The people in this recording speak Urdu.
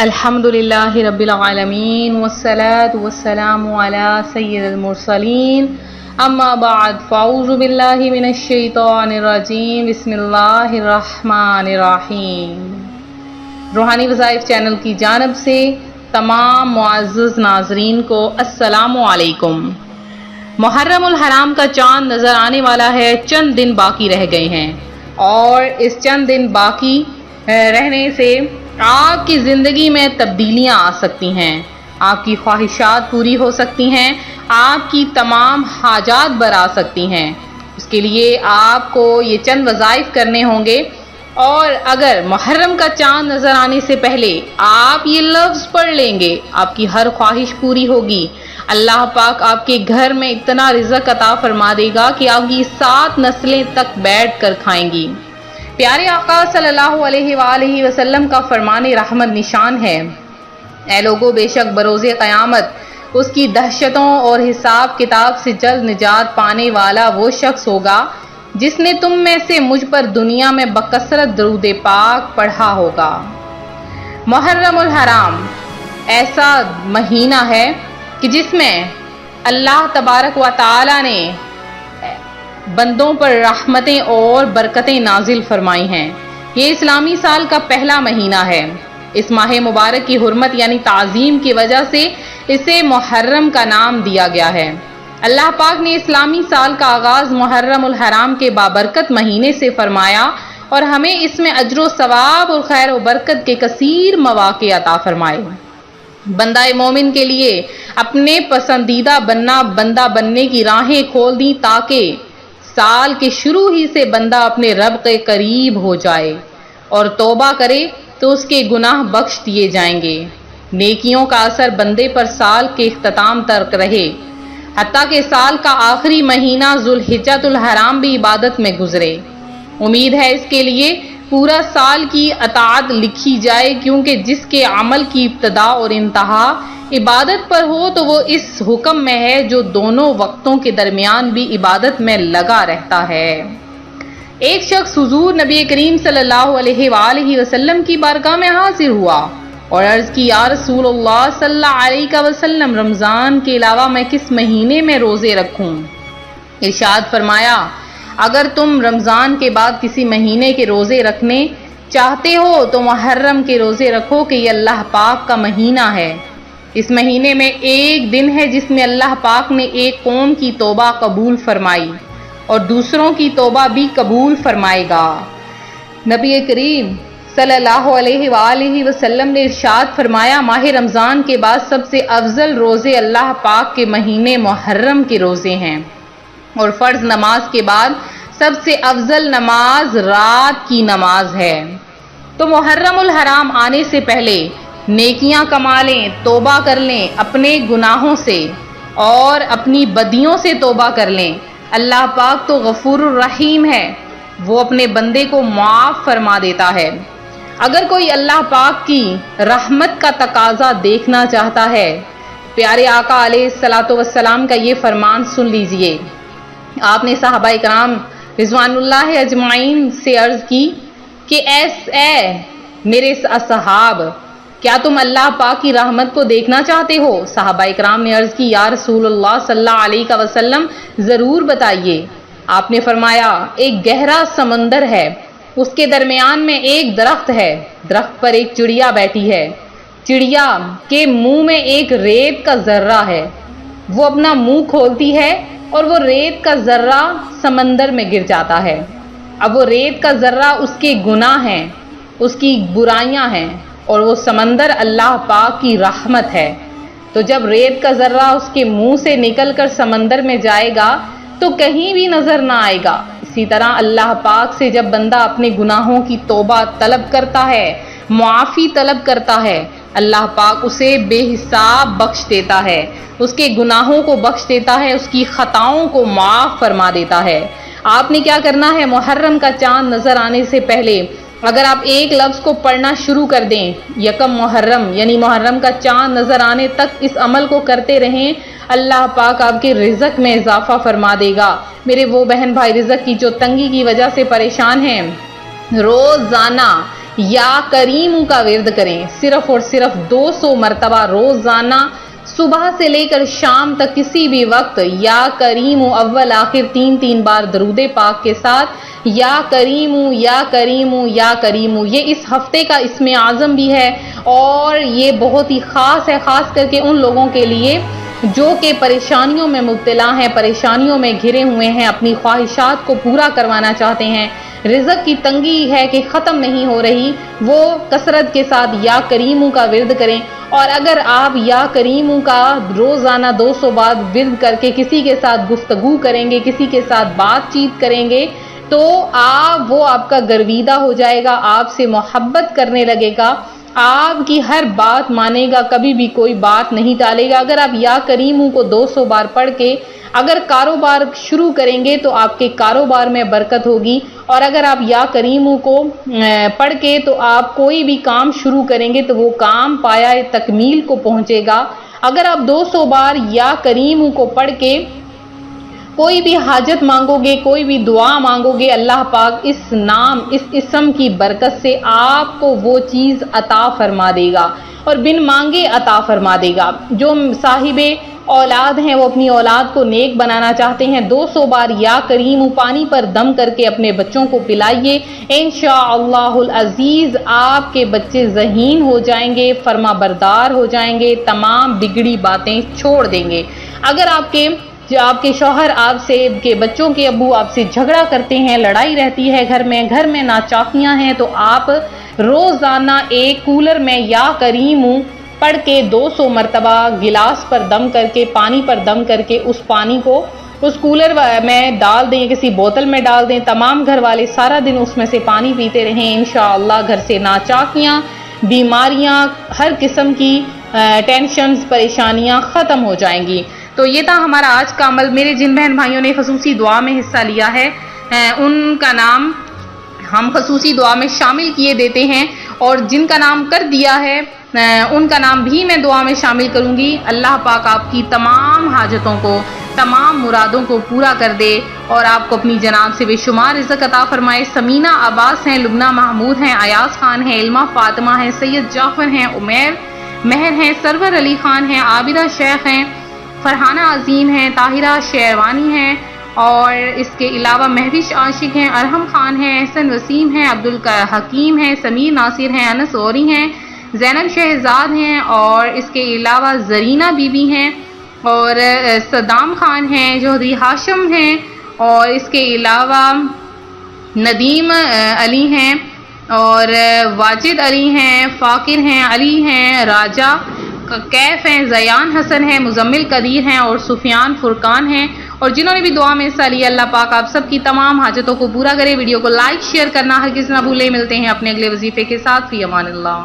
الحمدللہ رب العالمین والصلاة والسلام علی سید المرسلین اما بعد فاعوذ باللہ من الشیطان الرجیم بسم اللہ الرحمن الرحیم۔ روحانی وظائف چینل کی جانب سے تمام معزز ناظرین کو السلام علیکم۔ محرم الحرام کا چاند نظر آنے والا ہے، چند دن باقی رہ گئے ہیں اور اس چند دن باقی رہنے سے آپ کی زندگی میں تبدیلیاں آ سکتی ہیں، آپ کی خواہشات پوری ہو سکتی ہیں، آپ کی تمام حاجات برآ سکتی ہیں۔ اس کے لیے آپ کو یہ چند وظائف کرنے ہوں گے، اور اگر محرم کا چاند نظر آنے سے پہلے آپ یہ لفظ پڑھ لیں گے، آپ کی ہر خواہش پوری ہوگی۔ اللہ پاک آپ کے گھر میں اتنا رزق عطا فرما دے گا کہ آپ کی 7 نسلیں تک بیٹھ کر کھائیں گی۔ پیارے آقا صلی اللہ علیہ وآلہ وسلم کا فرمان رحمت نشان ہے، اے لوگو، بے شک بروز قیامت اس کی دہشتوں اور حساب کتاب سے جلد نجات پانے والا وہ شخص ہوگا جس نے تم میں سے مجھ پر دنیا میں بکثرت درود پاک پڑھا ہوگا۔ محرم الحرام ایسا مہینہ ہے کہ جس میں اللہ تبارک و تعالی نے بندوں پر رحمتیں اور برکتیں نازل فرمائی ہیں۔ یہ اسلامی سال کا پہلا مہینہ ہے۔ اس ماہ مبارک کی حرمت یعنی تعظیم کی وجہ سے اسے محرم کا نام دیا گیا ہے۔ اللہ پاک نے اسلامی سال کا آغاز محرم الحرام کے بابرکت مہینے سے فرمایا اور ہمیں اس میں اجر و ثواب اور خیر و برکت کے کثیر مواقع عطا فرمائے۔ بندہ مومن کے لیے اپنے پسندیدہ بندہ بننے کی راہیں کھول دی تاکہ سال کے شروع ہی سے بندہ اپنے رب کے قریب ہو جائے اور توبہ کرے تو اس کے گناہ بخش دیے جائیں گے۔ نیکیوں کا اثر بندے پر سال کے اختتام تک رہے، حتیٰ کہ سال کا آخری مہینہ ذوالحجۃ الحرام بھی عبادت میں گزرے۔ امید ہے اس کے لیے پورا سال کی اطاعت لکھی جائے، کیونکہ جس کے عمل کی ابتدا اور انتہا عبادت پر ہو تو وہ اس حکم میں ہے جو دونوں وقتوں کے درمیان بھی عبادت میں لگا رہتا ہے۔ ایک شخص حضور نبی کریم صلی اللہ علیہ وآلہ وسلم کی بارگاہ میں حاضر ہوا اور عرض کی، یا رسول اللہ صلی اللہ علیہ وسلم، رمضان کے علاوہ میں کس مہینے میں روزے رکھوں؟ ارشاد فرمایا، اگر تم رمضان کے بعد کسی مہینے کے روزے رکھنے چاہتے ہو تو محرم کے روزے رکھو کہ یہ اللہ پاک کا مہینہ ہے۔ اس مہینے میں ایک دن ہے جس میں اللہ پاک نے ایک قوم کی توبہ قبول فرمائی اور دوسروں کی توبہ بھی قبول فرمائے گا۔ نبی کریم صلی اللہ علیہ وآلہ وسلم نے ارشاد فرمایا، ماہ رمضان کے بعد سب سے افضل روزے اللہ پاک کے مہینے محرم کے روزے ہیں، اور فرض نماز کے بعد سب سے افضل نماز رات کی نماز ہے۔ تو محرم الحرام آنے سے پہلے نیکیاں کما لیں، توبہ کر لیں اپنے گناہوں سے اور اپنی بدیوں سے توبہ کر لیں۔ اللہ پاک تو غفور الرحیم ہے، وہ اپنے بندے کو معاف فرما دیتا ہے۔ اگر کوئی اللہ پاک کی رحمت کا تقاضا دیکھنا چاہتا ہے، پیارے آقا علیہ الصلاۃ والسلام کا یہ فرمان سن لیجئے۔ آپ نے صحابہ کرام رضوان اللہ اجمعین سے عرض کی کہ اے میرے اصحاب، کیا تم اللہ پاک کی رحمت کو دیکھنا چاہتے ہو؟ صحابہ کرام نے عرض کی، یا رسول اللہ صلی اللہ علیہ وسلم، ضرور بتائیے۔ آپ نے فرمایا، ایک گہرا سمندر ہے، اس کے درمیان میں ایک درخت ہے، درخت پر ایک چڑیا بیٹھی ہے، چڑیا کے منہ میں ایک ریت کا ذرہ ہے، وہ اپنا منہ کھولتی ہے اور وہ ریت کا ذرہ سمندر میں گر جاتا ہے۔ اب وہ ریت کا ذرہ اس کے گناہ ہیں، اس کی برائیاں ہیں، اور وہ سمندر اللہ پاک کی رحمت ہے۔ تو جب ریت کا ذرہ اس کے منہ سے نکل کر سمندر میں جائے گا تو کہیں بھی نظر نہ آئے گا۔ اسی طرح اللہ پاک سے جب بندہ اپنے گناہوں کی توبہ طلب کرتا ہے، معافی طلب کرتا ہے، اللہ پاک اسے بے حساب بخش دیتا ہے، اس کے گناہوں کو بخش دیتا ہے، اس کی خطاؤں کو معاف فرما دیتا ہے۔ آپ نے کیا کرنا ہے؟ محرم کا چاند نظر آنے سے پہلے اگر آپ ایک لفظ کو پڑھنا شروع کر دیں، یکم محرم یعنی محرم کا چاند نظر آنے تک اس عمل کو کرتے رہیں، اللہ پاک آپ کے رزق میں اضافہ فرما دے گا۔ میرے وہ بہن بھائی رزق کی جو تنگی کی وجہ سے پریشان ہیں، روزانہ یا کریم کا ورد کریں، صرف اور صرف 200 مرتبہ روزانہ صبح سے لے کر شام تک کسی بھی وقت یا کریم اول آخر 3 بار درود پاک کے ساتھ یا کریم یا کریم یا کریم، یہ اس ہفتے کا اسم اعظم بھی ہے اور یہ بہت ہی خاص ہے، خاص کر کے ان لوگوں کے لیے جو کہ پریشانیوں میں مبتلا ہیں، پریشانیوں میں گھرے ہوئے ہیں، اپنی خواہشات کو پورا کروانا چاہتے ہیں، رزق کی تنگی ہے کہ ختم نہیں ہو رہی، وہ کثرت کے ساتھ یا کریم کا ورد کریں۔ اور اگر آپ یا کریم کا روزانہ 200 بار ورد کر کے کسی کے ساتھ گفتگو کریں گے، کسی کے ساتھ بات چیت کریں گے تو وہ آپ کا گرویدہ ہو جائے گا، آپ سے محبت کرنے لگے گا، آپ کی ہر بات مانے گا، کبھی بھی کوئی بات نہیں ٹالے گا۔ اگر آپ یا کریم کو 200 بار پڑھ کے اگر کاروبار شروع کریں گے تو آپ کے کاروبار میں برکت ہوگی، اور اگر آپ یا کریم کو پڑھ کے تو آپ کوئی بھی کام شروع کریں گے تو وہ کام پایا تکمیل کو پہنچے گا۔ اگر آپ 200 بار یا کریم کو پڑھ کے کوئی بھی حاجت مانگو گے، کوئی بھی دعا مانگو گے، اللہ پاک اس نام اس اسم کی برکت سے آپ کو وہ چیز عطا فرما دے گا اور بن مانگے عطا فرما دے گا۔ جو صاحب اولاد ہیں وہ اپنی اولاد کو نیک بنانا چاہتے ہیں، 200 بار یا کریم پانی پر دم کر کے اپنے بچوں کو پلائیے، انشاءاللہ العزیز آپ کے بچے ذہین ہو جائیں گے، فرما بردار ہو جائیں گے، تمام بگڑی باتیں چھوڑ دیں گے۔ اگر آپ کے شوہر آپ سے کے بچوں کے ابو آپ سے جھگڑا کرتے ہیں، لڑائی رہتی ہے گھر میں ناچاکیاں ہیں، تو آپ روزانہ ایک کولر میں یا کریم پڑھ کے 200 مرتبہ گلاس پر دم کر کے، پانی پر دم کر کے اس پانی کو اس کولر میں ڈال دیں، کسی بوتل میں ڈال دیں، تمام گھر والے سارا دن اس میں سے پانی پیتے رہیں، انشاءاللہ گھر سے ناچاکیاں، بیماریاں، ہر قسم کی ٹینشنز، پریشانیاں ختم ہو جائیں گی۔ تو یہ تھا ہمارا آج کا عمل۔ میرے جن بہن بھائیوں نے خصوصی دعا میں حصہ لیا ہے ان کا نام ہم خصوصی دعا میں شامل کیے دیتے ہیں، اور جن کا نام کر دیا ہے ان کا نام بھی میں دعا میں شامل کروں گی۔ اللہ پاک آپ کی تمام حاجتوں کو، تمام مرادوں کو پورا کر دے اور آپ کو اپنی جناب سے بے شمار رزق عطا فرمائے۔ سمینہ عباس ہیں، لبنہ محمود ہیں، ایاز خان ہیں، علمہ فاطمہ ہیں، سید جعفر ہیں، عمیر مہر ہیں، سرور علی خان ہیں، عابدہ شیخ ہیں، فرحانہ عظیم ہیں، طاہرہ شیروانی ہیں، اور اس کے علاوہ مہوش عاشق ہیں، ارحم خان ہیں، احسن وسیم ہیں، عبدالحکیم ہیں، سمیر ناصر ہیں، انس اوری ہیں، زینب شہزاد ہیں، اور اس کے علاوہ زرینہ بی بی ہیں، اور صدام خان ہیں، جوہری ہاشم ہیں، اور اس کے علاوہ ندیم علی ہیں، اور واجد علی ہیں، فاقر ہیں، علی ہیں، راجہ کیف ہیں، زیان حسن ہیں، مزمل قدیر ہیں، اور سفیان فرقان ہیں، اور جنہوں نے بھی دعا میں حصہ لیا، اللہ پاک آپ سب کی تمام حاجتوں کو پورا کرے۔ ویڈیو کو لائک شیئر کرنا ہرگز نہ بھولے۔ ملتے ہیں اپنے اگلے وظیفے کے ساتھ، فی امان اللہ۔